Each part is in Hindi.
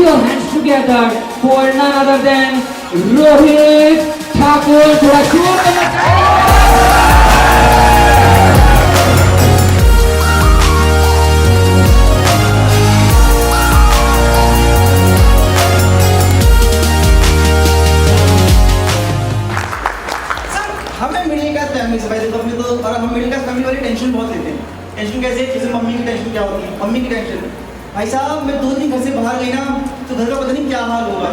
your hands together for none other than Rohit Thakur. थोड़ा जोर करना चाहिए। हमें मिडिल क्लास फैमिली से भाई देखो अपने तो, और हम मिडिल क्लास फैमिली वाली टेंशन बहुत लेते हैं। टेंशन कैसे? जैसे मम्मी की टेंशन क्या होती है, मम्मी की टेंशन, भाई साहब मैं 2 दिन घर से बाहर गई ना तो घर का पता नहीं क्या हाल होगा।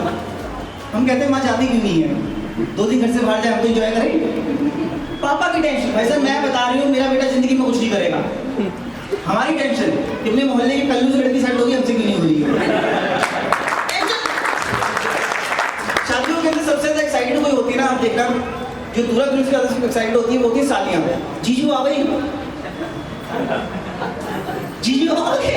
हम कहते हैं माँ जाती क्यों नहीं है, 2 दिन घर से बाहर जाए हम तो इंजॉय करें। पापा की टेंशन, भाई साहब मैं बता रही हूँ मेरा बेटा जिंदगी में कुछ नहीं करेगा। हमारी टेंशन कि अपने मोहल्ले की कल्लू से लड़की सेट होगी, हमसे क्यों नहीं हो रही है। शादियों के अंदर सबसे ज्यादा एक्साइटेड कोई होती है ना, आप देखना जो दूरा दूर से ज्यादा एक्साइटेड होती है वो होती है सालियां। जीजू आ गई, जीजू आ गए,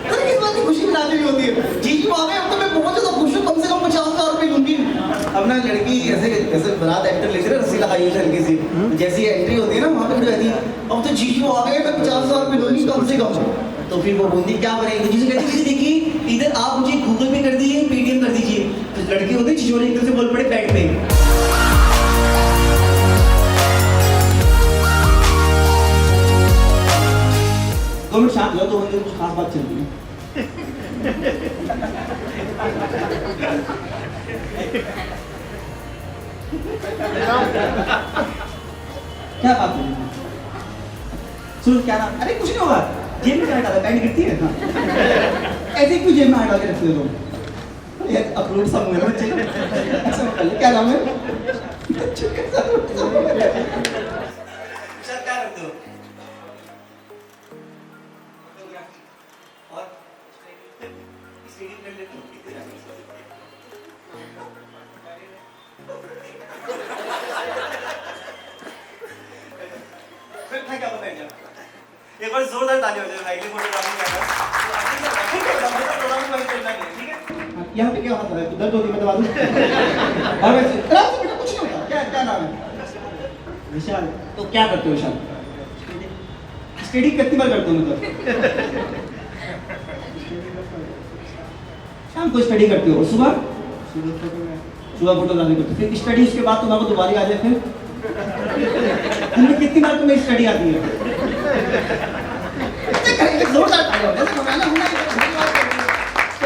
तो किस बात की खुशी मनानी होती है। जीजू आ गए, अब तो मैं बहुत ज्यादा खुश हूँ, कम से कम 50,000 रुपए लूंगी। अब ना लड़की ऐसे जैसे बारात एंटर लेती है ना, रस्सी लगाई है हल्की सी, जैसी एंट्री होती है ना वहाँ पे खड़ी रहती है, अब तो जीजू आ गए, मैं 50,000 रुपए लूंगी कम से कम। तो फिर वो बोलती क्या बनेगी, जीजू कहती देखिए इधर आप मुझे गूगल पे कर दीजिए, पेटीएम कर दीजिए। तो लड़की होती है जीजू एकदम से बोल पड़े बैठ पे। दो मिनट शांत लो, तो मुझे कुछ खास बात चल रही है। क्या बात है? सुन क्या नाम? अरे कुछ नहीं होगा, जेब में क्या डाला, बैंड गिरती है ना ऐसे क्यों जेब में डाल के रखते हो तुम? यार अप्रूव सब हुए बच्चे, ऐसा मत कर। क्या नाम है? सर क्या करते हो? और स्टेडियम में लेते हो फिर क्या बताएंगे? एक बार जोरदार ताली हो जाए भाई के फोटोग्राफी कर रहा है। ठीक है प्रोग्राम में चलना नहीं है, ठीक है? यहाँ पे क्या होता है, दर्द होती है मैं दबा दूं। और वैसे आराम से बेटा, कुछ नहीं होता। क्या क्या नाम है? विशाल। तो क्या करते हो विशाल? स्टडी कितनी बार करते हो मतलब? शाम को स्टडी करते हो, सुबह फोटोग्राफी करते हो, फिर स्टडी उसके बाद तुम्हारा दोबारा आ जाए, फिर तुम्हें कितनी बार तुम्हें स्टडी आती है? तो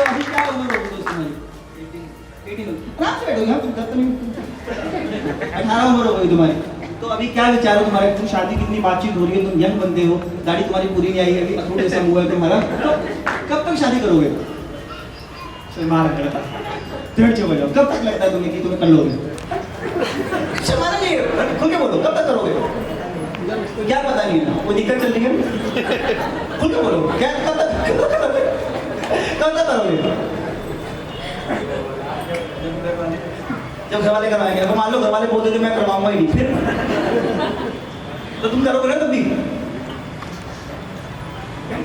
अभी क्या उम्र होगी दोस्त तुम्हारी? 18 उम्र हो गई तुम्हारी। तो अभी क्या विचार हो तुम्हारे? तुम शादी कितनी बातचीत हो रही है, तुम यंग बंदे हो, गाड़ी तुम्हारी पूरी नहीं आई है, अभी अखरोट जैसा हुआ है तुम्हारा, तो कब तक शादी करोगे? मार करता कब तक लगता है तुम्हें कि तुम्हें कर लोगे? माना नहीं, खुल के बोलो कब तक करोगे? क्या पता नहीं है, वो दिक्कत चल रही है, खुल के बोलो क्या कब तक करोगे? जब घर वाले करवाएंगे, तो मान लो घर वाले बोलते थे मैं करवाऊंगा ही नहीं, फिर तो तुम करोगे ना तभी?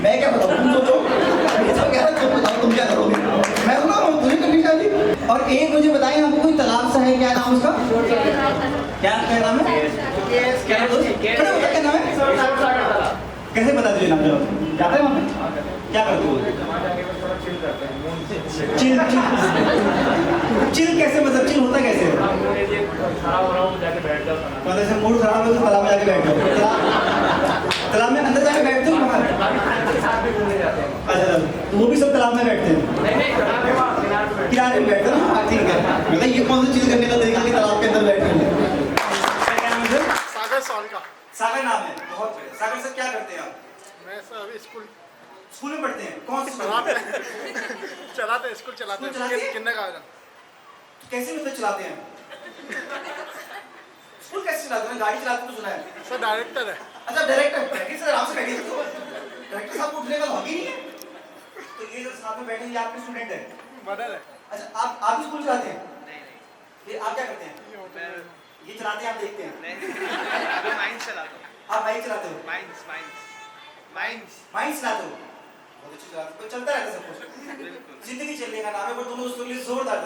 मैं क्या बताऊँ, तुम सोचो। तुम क्या करोगे? मैं सुना तुझे करनी शादी। और एक मुझे बताइए, आपको कोई तालाब सा है, क्या नाम उसका? क्या नाम है? क्या नाम है? कैसे बता दीजिए नाम जरा। जाते हैं वहाँ पे? क्या करते हो? चिल कैसे, मतलब चिल होता कैसे? मतलब ऐसे मूड खराब हो तो तालाब में जाके बैठ जाओ। तालाब में अंदर जाके बैठते हो बाहर? अच्छा, तो वो भी सब तालाब में बैठते हैं? किनारे में बैठते हैं ना, ठीक है। मतलब ये कौन सा चिल करने का तरीका कि तालाब के अंदर बैठे हैं? सागर सॉल का। सागर नाम है, बहुत बढ़िया। सागर सर क्या करते हैं आप? मैं सर अभी स्कूल में पढ़ते हैं? कौन सा चलाते स्कूल चलाते हैं किंडरगार्टन। कैसे मतलब चलाते हैं? स्कूल कैसे चलाते हैं? गाड़ी चलाते तो सुना है सर, डायरेक्टर है। अच्छा डायरेक्टर, बैठिए सर, आराम से बैठिए। डायरेक्टर साहब को उठने का भाग ही नहीं है। तो ये जो साथ में बैठे, ये आपके स्टूडेंट है? मदर है। अच्छा आप भी स्कूल चलाते हैं? फिर आप क्या करते हैं? ये चलाते हैं, आप देखते हैं? माइंस चलाता हूँ। आप बाइक चलाते हो? माइंस चलाते हो? बहुत अच्छी चलाते हो, चलता रहता है सब कुछ। जिंदगी चलने का नाम है, पर दोनों उसके लिए जोरदार था।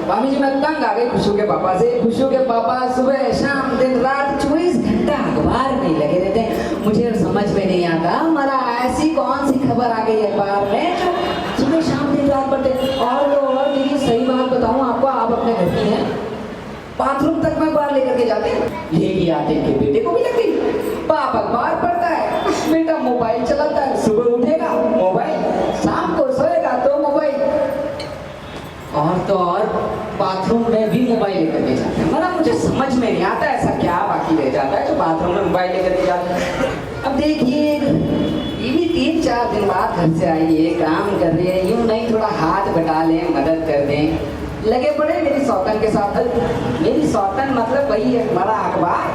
मामी जी मैं तंग आ गई खुशू के पापा से। खुशू के पापा सुबह शाम दिन रात 24 घंटा अखबार में लगे रहते हैं। मुझे समझ में नहीं आता हमारा ऐसी कौन सी खबर आ गई है अखबार में जो सुबह शाम दिन रात पढ़ते। और देखिए सही बात बताऊं आपको, आप अपने घर की हैं, बाथरूम तक में बाहर लेकर के जाते हैं, लेके आते हैं कि बेटे को भी लग गई। बाप अखबार पढ़ता है, बेटा मोबाइल चलाता है। सुबह उठेगा मोबाइल, शाम को सोएगा तो मोबाइल, और तो और बाथरूम में भी मोबाइल लेकर के जाते हैं। मतलब मुझे समझ में नहीं आता ऐसा क्या बाकी रह जाता है जो बाथरूम में मोबाइल लेकर के जाते हैं। अब देखिए ये भी 3-4 दिन बाद घर से आई है, काम कर रही है, यूं नहीं थोड़ा हाथ बटा लें, मदद कर दें। लगे पड़े मेरी सौतन के साथ। मेरी सौतन मतलब वही है हमारा अखबार।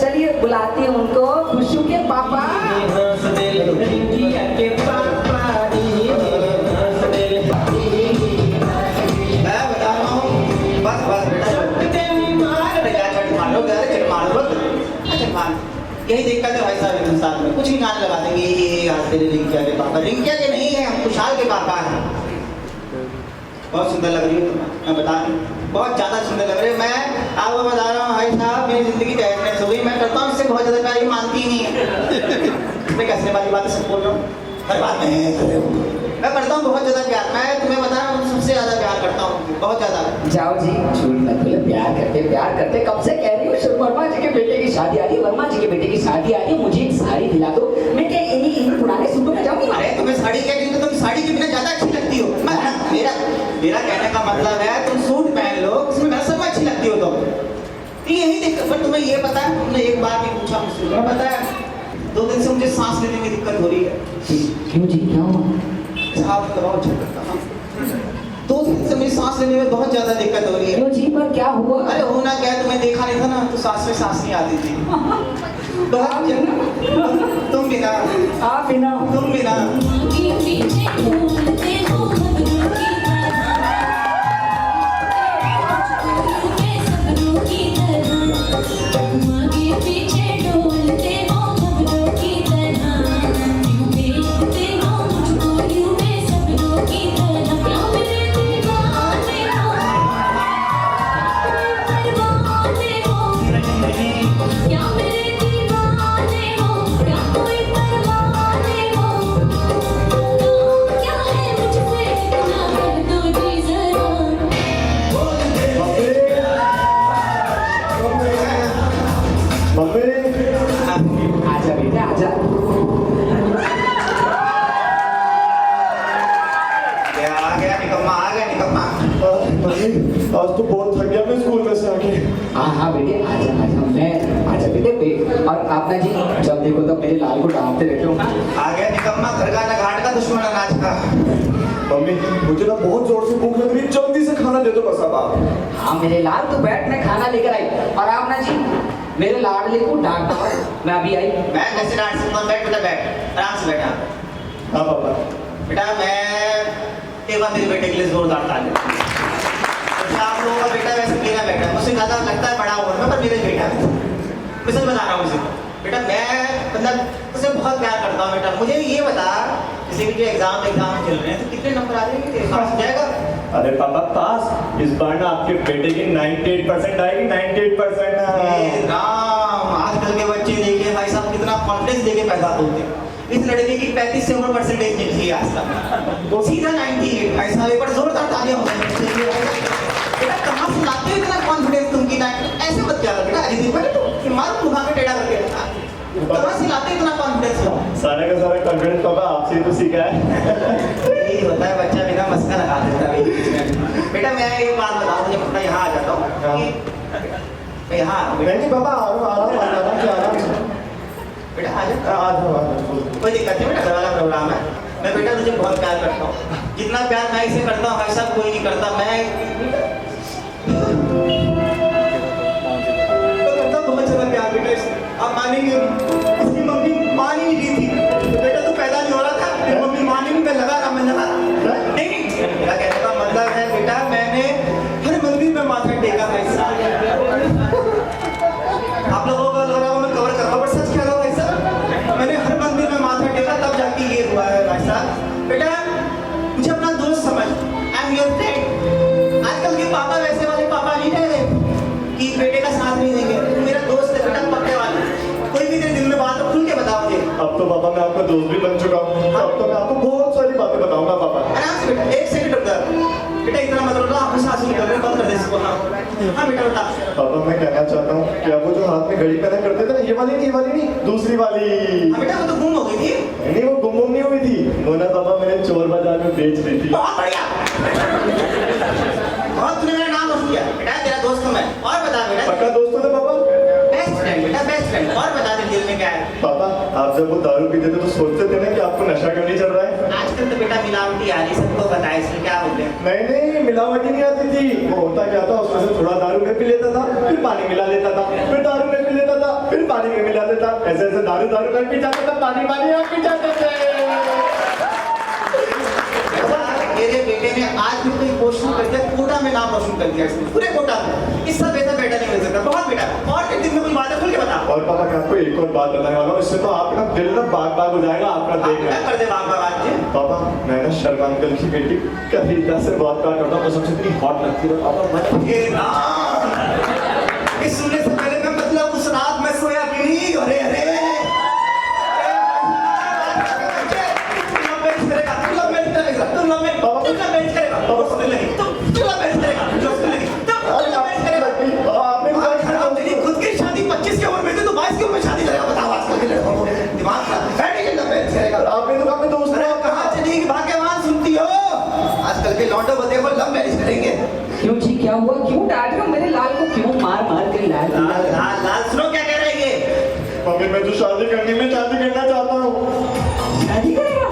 चलिए बुलाती हूँ उनको, खुशू के पापा। मैं बता रहा हूँ, बस बस बेटा यही दिक्कत है भाई साहब हिंदुस्तान में। कुछ भी गाने लगा देंगे, ये आज तेरे रिंकिया के पापा। रिंकिया के नहीं है, हम खुशहाल के पापा हैं। बहुत सुंदर लग रही हो तुम, मैं बता रही हूँ, बहुत ज़्यादा सुंदर लग रही है। मैं आपको बता रहा हूँ भाई साहब, मेरी जिंदगी तहस हो गई। मैं करता हूँ इससे बहुत ज़्यादा प्यार, ये मानती ही नहीं है। मैं कैसे वाली बातें सब बोल रहा हूँ, हर बात में मैं करता हूँ बहुत ज़्यादा प्यार। मैं तुम्हें बता रहा हूँ सबसे ज़्यादा प्यार करता हूँ, बहुत ज़्यादा। जाओ जी झूठ मत बोलो, प्यार करते कब से कह रही हूँ। वर्मा जी के बेटे की शादी आ रही है, वर्मा जी के बेटे की शादी आ रही है, मुझे एक साड़ी दिला दो। मैं क्या इन्हीं पुराने सूटों में जाऊंगी? अरे तुम्हें साड़ी क्या चाहिए, तुम साड़ी के बिना ज़्यादा अच्छी लगती हो। मेरा कहने का मतलब है तुम सूट पहन लो, उसमें मैं सब अच्छी लगती हो तुम। यही दिक्कत। पर तुम्हें ये पता है, तुमने एक बार भी पूछा मुझसे, तुम्हें पता है 2 दिन से मुझे सांस लेने में दिक्कत हो रही है। क्यों जी, क्या हुआ? साफ कराओ, चेक करता हूँ। 2 दिन से मुझे सांस लेने में बहुत ज्यादा दिक्कत हो रही है। क्यों जी, पर क्या हुआ? अरे होना क्या है, तुम्हें देखा नहीं था ना, तो सांस में सांस नहीं आती थी। तुम भी ना, आप भी ना, तुम भी ना। आजा बेटा आजा। आ गया निकम्मा, आ गया निकम्मा। आज तो बहुत थक गया मैं स्कूल में से आके। हाँ बेटे आजा आजा, मैं आजा बेटे। और आपना जी जब देखो तो मेरे लाल को डांटते रहते हो। आ गया निकम्मा, घर का ना घाट का, दुश्मन अनाज का। मम्मी मुझे ना बहुत जोर से भूख लग रही है, जल्दी से खाना दे दो बस अब आप। हाँ मेरे लाल तो बैठ, मैं खाना लेकर आई। और आपना जी मेरे लाडले को डांटता हूँ, मैं अभी आई। मैं कैसे डांट सकता हूँ? बैठ बेटा बैठ, आराम से बैठा। हाँ पापा। बेटा मैं एक बार मेरे बेटे के लिए जोरदार ताली। आप लोगों का बेटा वैसे मेरा बेटा, मुझसे ज़्यादा लगता है बड़ा उम्र में, पर मेरा बेटा है। मैं सच बता रहा हूँ मुझे बेटा, मैं मतलब तुझसे बहुत प्यार करता हूँ बेटा। मुझे ये बता, जैसे कि जो एग्जाम चल रहे हैं तो कितने नंबर आ जाएंगे तेरे पास? जाएगा? अरे पापा पास इस बार ना आपके बेटे की 98% आएगी, 98%। राम, आजकल के बच्चे देखिए भाई साहब कितना कॉन्फिडेंस देके पैदा होते हैं। इस लड़के की 35 से ऊपर परसेंटेज निकली आज तक, तो सीधा 98। भाई साहब एक बार जोरदार तालियां हो जाएंगी। बेटा कहाँ से लाते हो इतना कॉन्फिडेंस तुम की? ऐसे मत क्या बेटा, अजीब है तो मारो मुँह पे टेढ़ा करके। कहाँ से लाते हो इतना कॉन्फिडेंस? सारा का सारा कॉन्फिडेंस पापा आपसे ही तो सीखा है। यही होता है, बच्चा बिना मस्का लगा देता है। बेटा मैं एक बात बताऊँ, जब मैं यहाँ आ जाता हूँ, मैं यहाँ नहीं पापा आराम से बेटा आ जा, कोई दिक्कत नहीं बेटा, घर वाला प्रोग्राम है। मैं बेटा तुझे बहुत प्यार करता हूँ, जितना प्यार मैं इसे करता हूँ भाई साहब कोई नहीं करता। मैं करता बहुत ज़्यादा प्यार बेटा इससे, आप मानेंगे इसकी मम्मी मान ही नहीं रही थी। तो बेटा तू पैदा नहीं हो रहा था, तेरी मम्मी मान ही नहीं, मैं लगा रहा नहीं। मेरा कहने का मतलब है बेटा, मैंने हर मंदिर में माथा टेका भाई साहब। आप लोगों को लग रहा है मैं कवर कर रहा हूँ, पर सच कह रहा हूँ भाई साहब, मैंने हर मंदिर में माथा टेका, तब जाके ये हुआ है भाई साहब। बेटा मुझे अपना दोस्त समझ, आई एम योर फ्रेंड। आज अब तो पापा मैं आपका दोस्त भी बन चुका हूँ, अब तो मैं आपको बहुत सारी बातें बताऊंगा पापा। आराम से बेटा, एक सेकंड रुक जा। बेटा इतना मत रोना, आपको सांस निकल रही है, बंद कर दे इसको। हाँ बेटा बता। पापा मैं कहना चाहता हूँ कि आप वो जो हाथ में घड़ी पहना करते थे ना, ये वाली नहीं, दूसरी वाली। हाँ बेटा वो तो गुम हो गई थी। नहीं वो गुम नहीं हुई थी, वो ना पापा मैंने चोर बाजार में बेच दी थी। बहुत बढ़िया। बहुत तूने मेरा नाम रोशन किया बेटा, तेरा दोस्त हूँ मैं। और बता बेटा। पक्का दोस्त हो ना पापा? बेस्ट फ्रेंड बेटा, बेस्ट फ्रेंड। और बता दे दिल में क्या है। पापा आप जब वो दारू पीते थे तो सोचते थे ना कि आपको नशा क्यों नहीं चल रहा है? आजकल तो बेटा मिलावटी आ रही, सबको पता है, इसलिए क्या हो गया। नहीं मिलावटी नहीं आती थी, वो होता क्या था, उसमें से थोड़ा दारू में पी लेता था, फिर पानी मिला लेता था, फिर दारू में पी लेता था, फिर पानी में मिला लेता, ऐसे दारू में पी जाता था, पानी आप पी जाते थे। मेरे बेटे ने आज भी कोई क्वेश्चन कर दिया, कोटा में नाम रोशन कर दिया इसने, पूरे कोटा में। इससे बेहतर बेटा नहीं मिल सकता। बहुत बेटा, और एक दिन में कोई बात है खुल के बता। और पापा मैं आपको एक और बात बताने वाला हूँ, इससे तो आपका दिल ना बाग हो जाएगा आपका देखना। क्या कर दे बाग आज जी? पापा मैं ना शर्मा अंकल की बेटी कविता से बहुत प्यार करता हूँ, तो सबसे इतनी हॉट लगती है पापा। इस सुनने से पहले मैं मतलब उस रात में सोया भी नहीं। अरे अरे खुद की शादी 25 की उम्र में थी तो 22 की उम्र में शादी करेगा। बताओ आजकल के लड़कों को दिमाग खराब है। आपने तो कहा दोस्त अरे कहाँ चली भाग्यवान सुनती हो, आजकल के लौंडो बदे को लव मैरिज करेंगे। क्यों जी क्या हुआ, क्यों डांट रहे हो मेरे लाल को, क्यों मार कर लाल लाल लाल लाल सुनो क्या कह रहे हैं ये। मम्मी मैं तो शादी करना चाहता हूँ। शादी करेगा?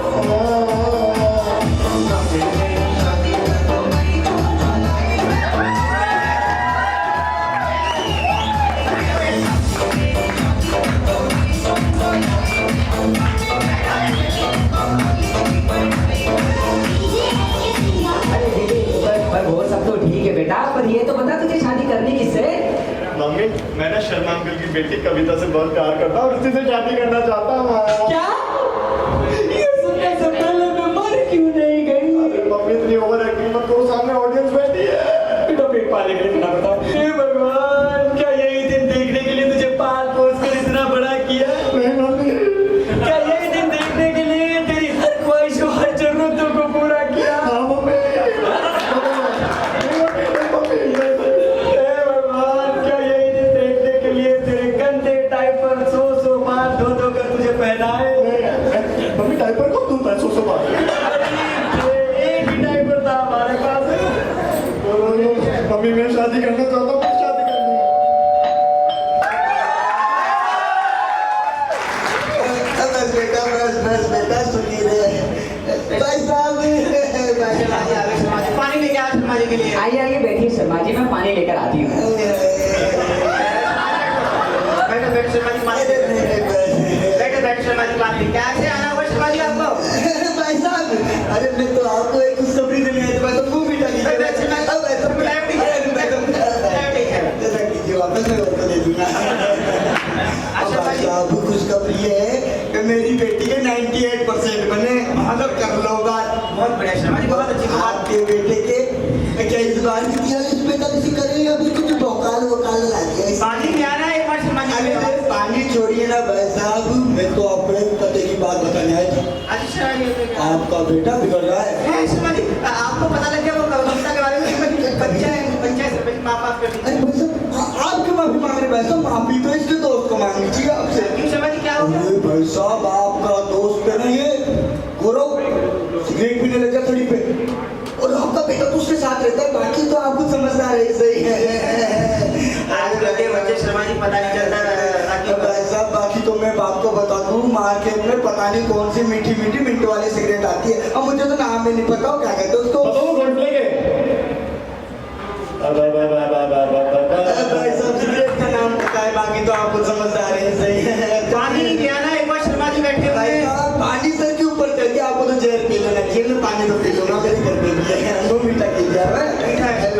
वो सब तो ठीक है बेटा, पर ये तो बता तुझे शादी करनी किससे? मम्मी मैं ना शर्मा अंकल की बेटी कविता से बहुत प्यार करता हूँ और उसी से शादी करना चाहता हूँ। क्या? ये सुनने से पहले मैं मर क्यों नहीं गई? अरे मम्मी इतनी ओवर एक्टिंग मत करो, सामने ऑडियंस बैठी है। बेटा पेट पालने के लिए बिना बताओ। हे भगवान, क्या यही दिन देखने के लिए तुझे पाल पोस कर इतना बड़ा किया? नहीं मम्मी, क्या यही दिन देखने के लिए तेरी हर ख्वाहिशों हर जरूरतों को पूरा किया? हाँ मम्मी। हे भगवान, क्या यही दिन देखने के लिए तेरे गंदे डायपर सौ बार धो कर तुझे पहनाए? मम्मी डायपर कौन धोता है 100 बार? एक ही डायपर था हमारे पास। मम्मी मैं शादी करना चाहता हूँ, शादी करनी है। बस बेटा सुनी रहे भाई साहब। पानी लेके आ शर्मा जी के लिए। आइए बैठिए शर्मा जी, मैं पानी लेकर आती हूँ। बैठो शर्मा जी पानी दे बैठो शर्मा जी पानी। कैसे आना हुआ शर्मा जी आपको? भाई साहब अरे मैं तो आपको एक खुशखबरी देने आया था, मैं तो मुंह मीठा वापस मैं आपको दे दूंगा। आपको खुशखबरी है कि मेरी बेटी के 98% बने। मतलब कर लो बात। बहुत बढ़िया शर्मा जी, बहुत अच्छी बात। आपके बेटे के क्या इस बार की 43 करेंगे? अभी कुछ भोकाल ला दिया। पानी में आना एक बार शर्मा जी। अरे पानी छोड़िए ना भाई साहब, मैं तो अपने पते की बात बताने आया था। अच्छा आपका बेटा बिगड़ रहा है। शर्मा जी आपको पता लग गया वो कविता के बारे में? पंचायत सरपंच माँ बाप कर अरे भाई साहब आपके माफी मांग रहे भाई साहब, माफी तो इसके दोस्त को मांगनी चाहिए आपसे। क्यों शर्मा जी क्या हो गया? अरे भाई साहब आपका दोस्त है ना ये गौरव, सिगरेट पीने लगा थोड़ी पे, और आपका बेटा तो उसके साथ रहता है, बाकी तो आपको समझदार है सही है। आज लगे बच्चे शर्मा जी पता नहीं चलता। भाई साहब बाकी तो मैं बाप को बता दूं, मार्केट में पता नहीं कौन सी मीठी मिंट वाली सिगरेट आती है, अब मुझे तो नाम भी नहीं पता क्या कहते हैं उसको। भाई साहब सिगरेट का नाम पता है, बाकी तो आपको समझदार है सही है। पानी नहीं पिया ना एक बार शर्मा जी बैठे हुए भाई हैं। साहब पानी सर के ऊपर चढ़ के आपको तो जहर पी लेना चाहिए ना, पानी तो पी लो ना, मेरे घर पे भी है वो मीठा पी गया है। भाई साहब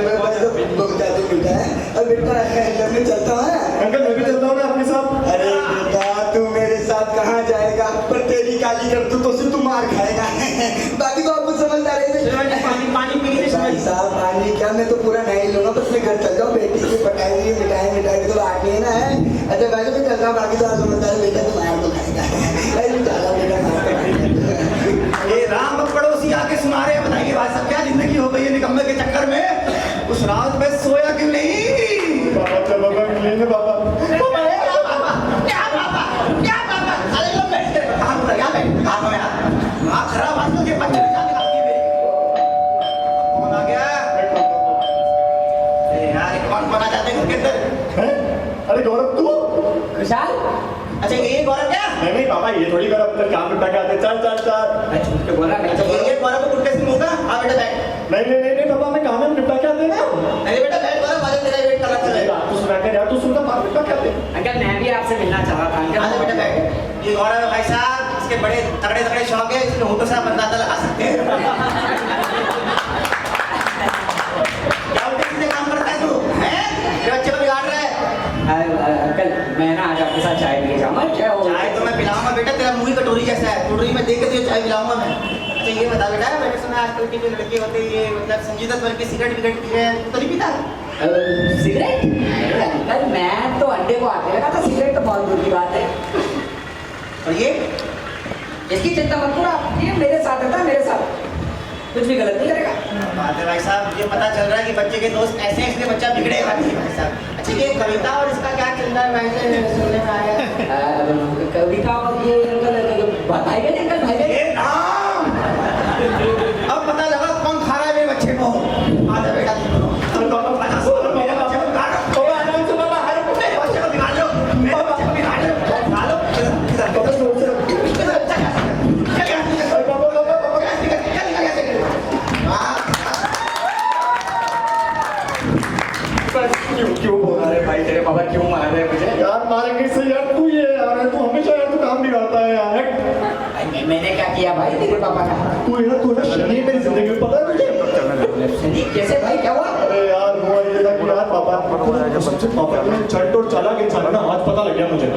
बहुत ज्यादा मीठा है। अब बेटा मैं चलता है। अंकल मैं भी चलता हूँ ना आपके साथ। अरे बेटा तू मेरे साथ कहाँ जाएगा, पर तेरी काली करतूतों से तू मार खाएगा। बाकी तो आपको समझदार है। शर्मा जी पानी पी लीजिए शर्मा भाई जी। साहब पानी क्या, मैं तो पूरा नहीं लूंगा, बस मैं घर चल जाऊँ, बेटी की पटाई मिठाई तो आके ना है। अच्छा भाई तो मैं चल रहा हूँ, बाकी तो आप समझदार बेटा तुम्हारा तो खाएगा। नहीं नहीं पापा ये थोड़ी कर अपने काम निपटा के आते चल चल चल मैं झूठ के बोला मैं तो ये तुम्हारा तो गुटके से होगा आ बेटा बैठ नहीं पापा मैं काम निपटा के आते ना अरे बेटा बैठ तुम्हारा बाजू तेरा वेट कर रहा है तू सुना कर यार तू सुनना बात निपटा के आते अंकल मैं भी आपसे मिलना चाह रहा था आ अंकल बेटा बैठ ये और भाई साहब इसके बड़े तगड़े शौक है इसके होटल से आप अंदाजा लगा सकते हैं क्या उल्टे सीधे काम करता है तू हैं मेरे बच्चे को बिगाड़ रहा है अंकल मैं ना आज आपके साथ चाय पी जाऊंगा क्या हो चाय तो मैं पिलाऊंगा बेटा तेरा मुंह ही कटोरी जैसा है कटोरी में देख के तुझे चाय पिलाऊंगा मैं अच्छा ये बता बेटा मैंने सुना आजकल के जो लड़के होते हैं ये मतलब संजीदा स्वर की सिगरेट विगरेट पी रहे हैं तो नहीं पीता सिगरेट अरे अंकल मैं तो अंडे को आगे लगा था सिगरेट तो बहुत दूर की बात है और ये इसकी चिंता मत करो आप ये मेरे साथ रहता है मेरे साथ कुछ भी गलत नहीं करेगा बात है भाई साहब मुझे पता चल रहा है कि बच्चे के दोस्त ऐसे हैं इसलिए बच्चा बिगड़ेगा नहीं भाई साहब अच्छा ये कविता और इसका क्या चल रहा है भाई से सुनने में आया है कविता और ये अंकल भाई बहन अंकल भाई बहन ये नाम अब पता लगा कौन खा रहा है मेरे बच्चे को आजा बेटा तुम दोनों तुम दोनों खा जाओ मेरे बच्चे को बिगाड़ दो आराम से बाबा हर मेरे बच्चे को बिगाड़ लो मेरे बच्चे को बिगाड़ लो खा लो क्यों बोल रहा है भाई तेरे पापा क्यों मार रहे हैं मुझे यार मारेंगे से यार तू ये यार तू हमेशा यार तू काम बिगाड़ता है यार मैंने क्या किया भाई तेरे पापा का तू ना शनि मेरी जिंदगी में पता है तुझे शनि कैसे भाई क्या हुआ अरे यार हुआ ये था कि यार पापा सबसे पापा ने चट और चालाक इंसान है ना आज पता लग गया मुझे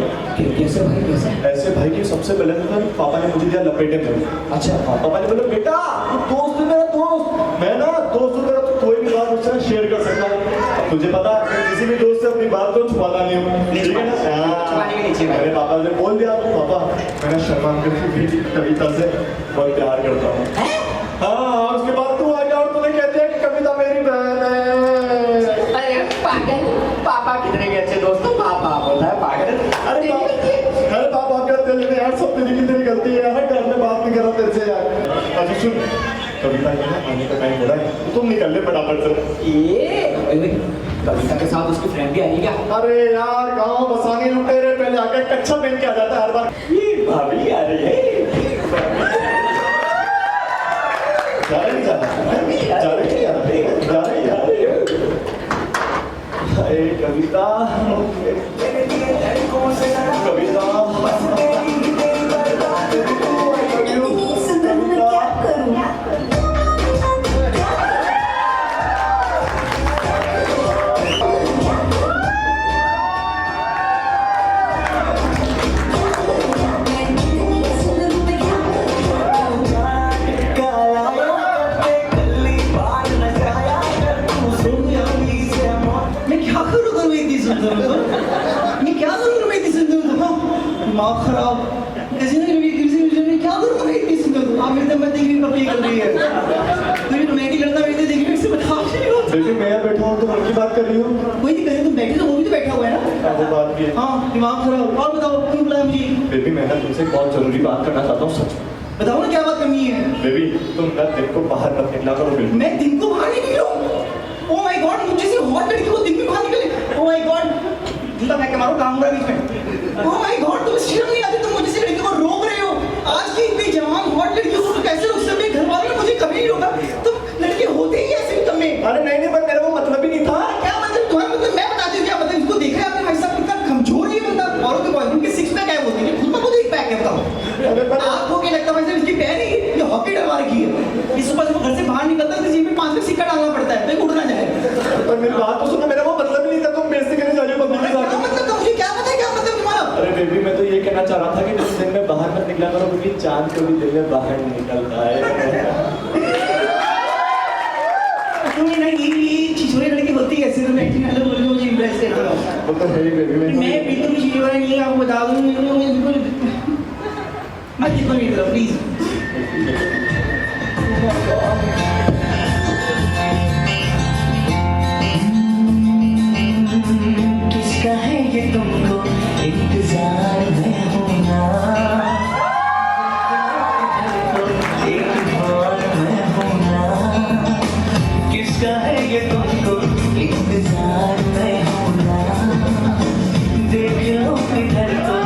कैसे भाई कैसे ऐसे भाई की सबसे पहले तो पापा ने मुझे दिया लपेटे में अच्छा पापा ने बोला बेटा तू दोस्त है मेरा दोस्त मैं ना दोस्त हूँ तेरा तो कोई भी बात मुझसे शेयर कर सकता हूँ तुझे पता है किसी भी दोस्त से अपनी बात को छुपाता नहीं हूँ ठीक है ना छुपाने के नीचे मेरे पापा ने बोल दिया पापा मैं शर्मा की कविता से बहुत प्यार करता हूँ हाँ उसके बाद तू आ गया और तूने कह दिया कि कविता मेरी बहन है अरे पागल पापा कितने के अच्छे दोस्त हो पापा बोलता है पागल अरे पापा कहते हैं यार सब तेरी गलती है यार घर में बात नहीं कर रहा तेरे से यार अच्छा सुन कविता के ना आने का टाइम हो रहा है तुम निकल ले फटाफट से ये कविता के साथ उसकी फ्रेंड भी आएगी क्या अरे यार गाँव बसाने लुटेरे पहले आकर कच्छा पहन के आ जाता है हर बार ये भाभी आ रही है जा रही जा रही कविता दिमाग खराब कैसे नहीं क्या करूँ मैं इतनी सुंदर आप मेरे मैं देखने का कर रही है मेरी रोमांटिक लड़का मेरे देखने से बर्दाश्त नहीं होता देखिए मैं बैठा हूँ तुम उनकी बात कर रही हो कोई दिक्कत नहीं तुम बैठे तो वो भी तो बैठा हुआ है ना वो बात भी है हाँ दिमाग खराब और बताओ क्यों बुलाया मुझे बेबी मैं ना तुमसे बहुत जरूरी बात करना चाहता हूँ सच में बताओ ना क्या बात करनी है बेबी तुम ना दिन को बाहर मत निकला करो बिल्कुल मैं दिन को बाहर नहीं निकलूं ओह माय गॉड मुझे से हॉट लड़की को दिन में बाहर निकले ओह माय गॉड जूता फेंक के मारो गाऊंगा बीच में ओह माय गॉड तुम शर्म नहीं आती तुम मुझे से लड़की को रोक रहे हो आज की इतनी जवान हॉट लड़कियों को कैसे रोक सकते घर वालों ने मुझे कभी नहीं रोका तुम लड़के होते ही ऐसे तुम में अरे नहीं पर मेरा वो मतलब ही नहीं था क्या मतलब तुम्हारा मतलब मैं बताती हूँ क्या मतलब इसको देखा है आपने भाई साहब कितना कमजोर है बंदा औरों के बॉयफ्रेंड के सिक्स पैक है बोलते हैं खुद में खुद एक पैक है बताओ अरे पर आपको क्या लगता है भाई साहब इसकी पैर है ये हॉकी डलवा रखी है इस सुबह घर से बाहर निकलता है तो जेब में 5 का सिक्का डालना पड़ता है तो उड़ ना जाए पर मेरी बात तो सुनो मेरा वो मतलब ही नहीं था तुम बेइज्जती करने जा रही हो पब्लिक के क्या साथ मतलब मुझे क्या पता है क्या मतलब तुम्हारा अरे बेबी मैं तो ये कहना चाह रहा था कि जिस दिन में बाहर मत निकला करो क्योंकि चांद कभी दिन में बाहर निकलता है तुम ये छिछोरे लड़की होती है ऐसे तो बैठी ना बोल के मुझे इंप्रेस करते हो वो तो है ही बेबी मैं बिल्कुल भी चीज़ वाला नहीं आपको बता दूं मुझे बिल्कुल मत देखो मेरी तरफ प्लीज किसका है ये तुमको इंतजार में होना एक बार में होना किसका है ये तुमको इंतजार में होना देख लो इधर तो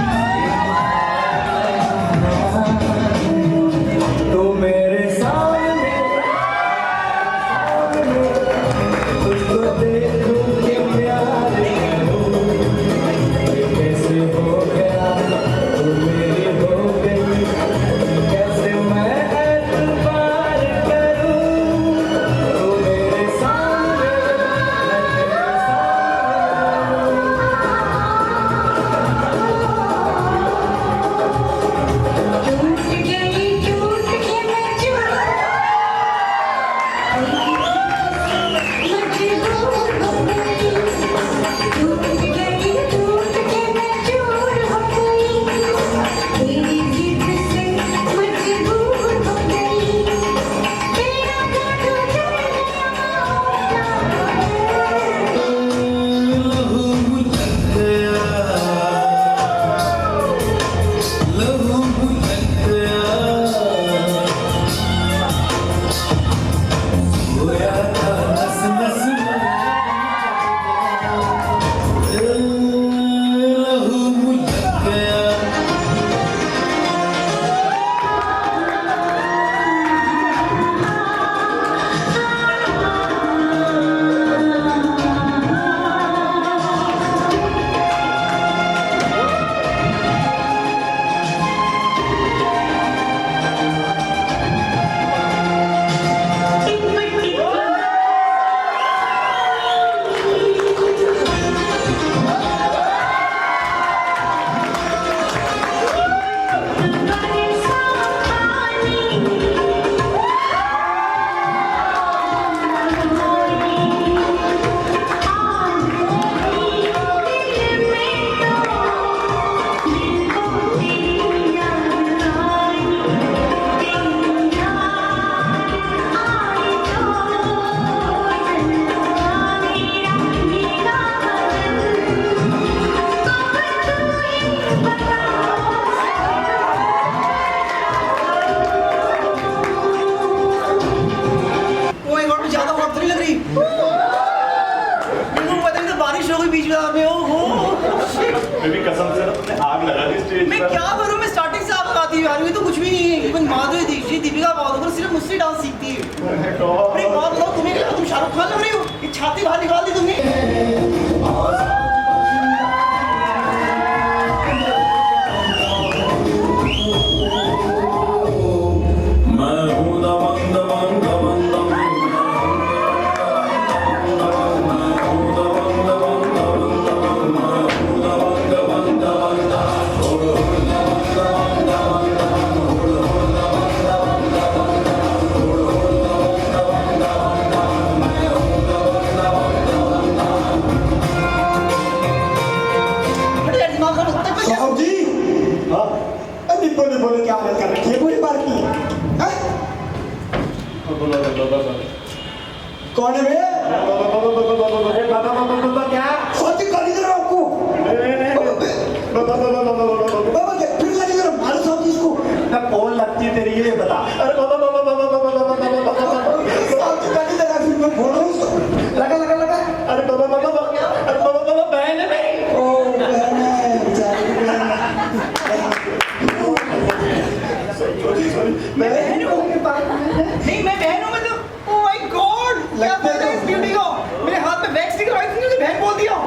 मैं स्टार्टिंग से आप गाती हुई आ रही हूँ, तो कुछ भी नहीं है। इवन माधुरी दीक्षित, दीपिका पादुकोण सिर्फ मुझसे डांस सीखती है। अरे बात बताओ, तुम्हें क्या तुम शाहरुख खान लग रही हो? ये छाती बाहर निकाल दी तुमने। साहब जी, हाँ, अरे बोलो क्या हालत कर रखी है पूरी बात की? हाँ? कौन है बे? क्या सोची गाली दे रहा हूँ आपको। बाबा क्या फिर गाली दे रहा हूँ? मारो साहब जी इसको। कौन लगती है तेरी, ये बता। अरे साहब जी गाली दे रहा है, फिर मैं बोल रहा हूँ उसको। लगा अरे बहन है मेरी। ओ बहन है, बेचारी बहन है। मैं बहन हूँ। नहीं, मैं बहन हूँ मतलब। ओह माय गॉड, क्या बोल रहे हैं इस ब्यूटी को? मेरे हाथ में वैक्स निकलवाई थी, मुझे बहन बोल दिया। ओह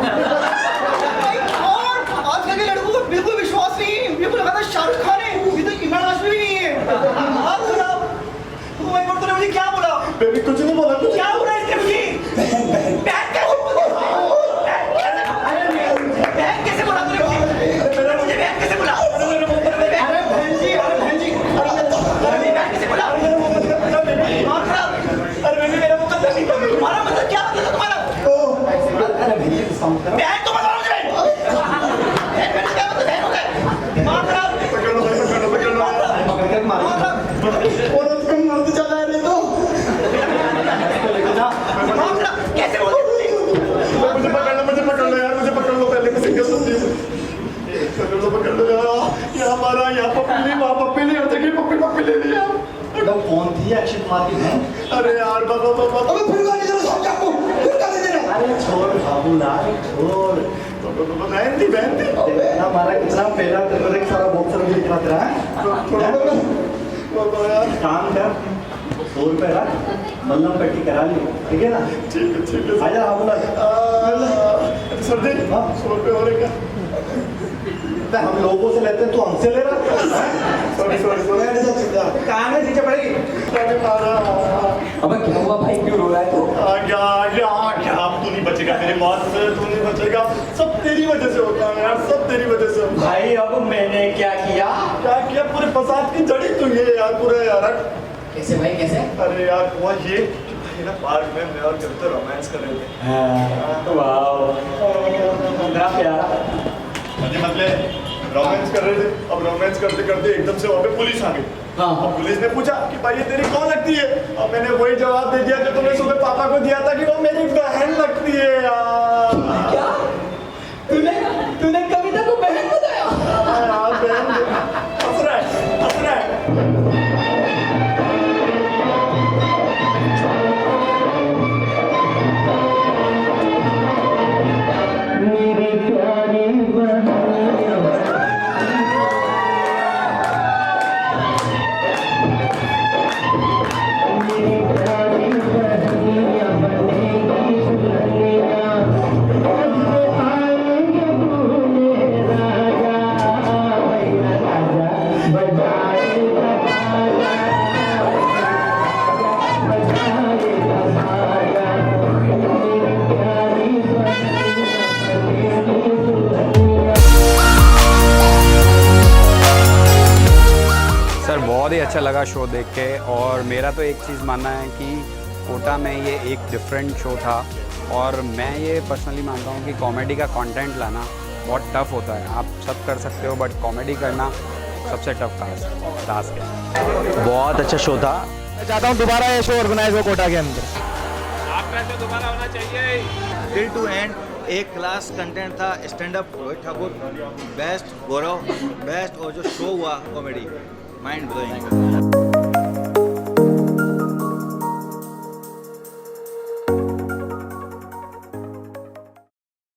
माय गॉड, आजकल के लड़कों को बिल्कुल विश्वास नहीं है। बिल्कुल लगा था शाहरुख खान है, ये तो इमरान हाशमी भी नहीं है। आप सुना? ओह माय गॉड, तूने मुझे क्या बोला? बेबी कुछ नहीं बोला, कुछ क्या बोला इसने मुझे? बहन कैसे बोला? बहन कैसे बोला तूने मुझे? मुझे बहन कैसे बोला? अरे बहन जी, बहन कैसे बोला? दिमाग खराब। अरे बेबी मेरा मुकद्दर नहीं था। तुम्हारा मतलब क्या मतलब तुम्हारा? अरे भैया बहन तो मत मुझे। बहन क्या मतलब? बहन होता है? दिमाग खराब। दिमाग खराब। और उसको मर्द चला है तो दिमाग खराब। कैसे बोल रही हो? मुझे पकड़ लो यार, मुझे पकड़ लो पहले किसी के पकड़ लो यार। यहाँ मारा, यहाँ पप्पी ली, वहाँ पप्पी ली, हर जगह पप्पी ले लिया। कौन थी अक्षय कुमार की बहन? अरे यार बाबा अबे फिर गाली दे रहा हूँ साहब जी आपको, फिर गाली दे रहा है। अरे छोड़ बाबू यार, छोड़। बहन थी ना, हमारा कितना पहला तेरे एक सारा बहुत सारा दिख रहा तेरा है। थोड़ा यार काम कर, 100 रुपए रख, मल्लम पट्टी करा ली, ठीक है ना? ठीक है आजा। हाँ बोला सर दे 100 रुपए हो रहे क्या? हम लोगों से लेते हैं, तू हमसे ले रहा? सॉरी कहाँ में नीचे पड़ेगी? अबे क्या हुआ भाई, क्यों रो रहा है तू? क्या अब तू नहीं बचेगा, मेरी मौत से तू नहीं बचेगा। सब तेरी वजह से होता है यार, सब तेरी वजह से। भाई अब मैंने क्या किया? क्या किया? पूरे फसाद की जड़ी तू ये यार, पूरे यार। कैसे भाई, कैसे? अरे यार हुआ ये कि भाई ना पार्क में मैं और कविता रोमांस कर रहे थे। वाओ, कितना प्यारा। मतलब रोमांस कर रहे थे। अब रोमांस करते करते एकदम से वहाँ पे पुलिस आ गई। हाँ। अब पुलिस ने पूछा कि भाई ये तेरी कौन लगती है? अब मैंने वही जवाब दे दिया जो तुमने सुबह पापा को दिया था कि वो मेरी बहन लगती है यार। क्या? तूने कविता को बहन बताया? यार बहन हंस रहा है। बहुत ही अच्छा लगा शो देख के। और मेरा तो एक चीज़ मानना है कि कोटा में ये एक डिफरेंट शो था। और मैं ये पर्सनली मानता हूँ कि कॉमेडी का कंटेंट लाना बहुत टफ होता है। आप सब कर सकते हो, बट कॉमेडी करना सबसे टफ टास्क है। बहुत अच्छा शो था। मैं चाहता हूँ दोबारा ये शो ऑर्गेनाइज हो कोटा के अंदर। आपका शो दोबारा होना चाहिए। टिल टू एंड एक क्लास कंटेंट था। Stand up Rohit Thakur best, Gaurav best, और जो शो हुआ कॉमेडी माइंड ब्लोइंग।